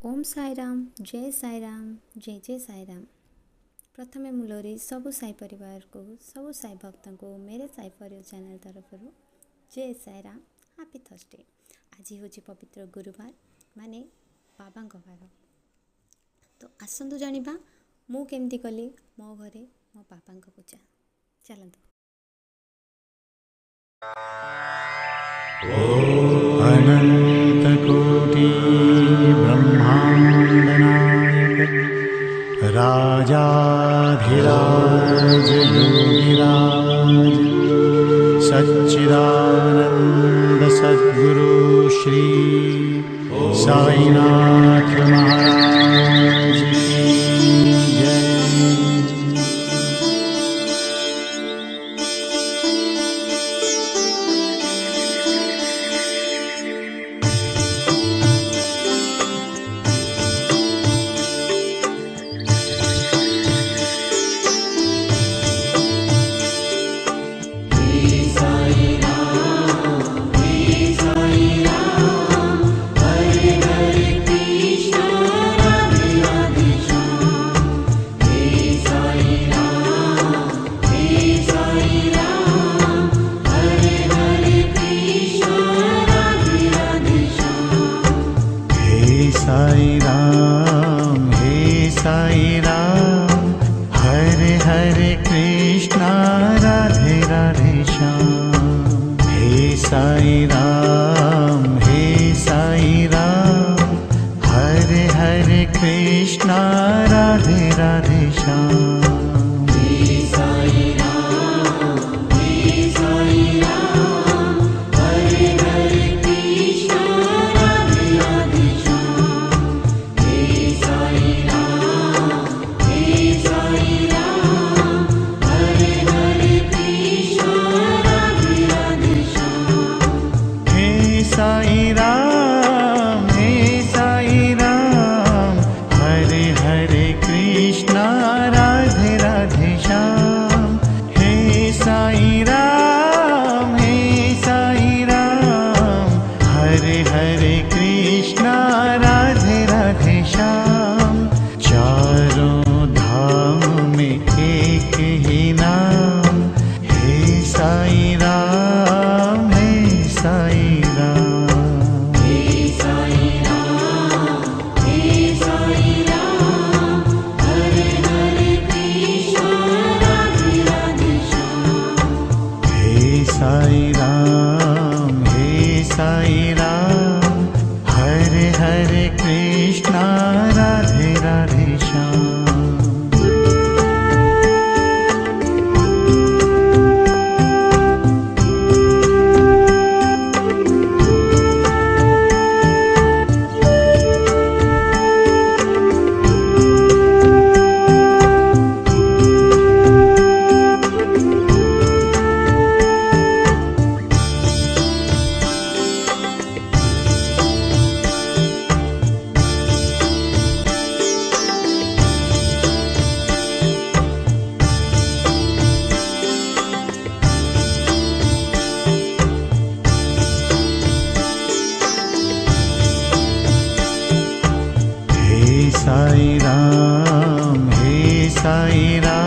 ओम साईराम जय साईराम जय जय साईराम। प्रथमे मूलरी सबु साई परिवार को सबु साई भक्त को मेरे साई परिवार चैनल तरफ जय साईराम हैप्पी थर्सडे। आज हूँ पवित्र गुरुवार माने बाबा बार। तो आसतु जानिबा मु केमती कली मो घरे मो बाबा पूजा। चलतु। अनन्तकोटि ब्रह्माण्डनायक राजाधिराज योगिराज सच्चिदानंद सद्गुरु श्री साईनाथ महाराज की जय। हे साई राम हरे हरे कृष्णा राधे राधे श्याम। हे साई राम हरे हरे कृष्णा राधे राधे श्याम। साई राम हरे हरे कृष्णा राधे राधे श्याम। हे साई राम हरे हरे कृष्णा राधे राधे श्याम। चारों धाम में एक ही नाम हे साई राम साई राम हरे हरे कृष्णा राधे राधे श्याम। साई राम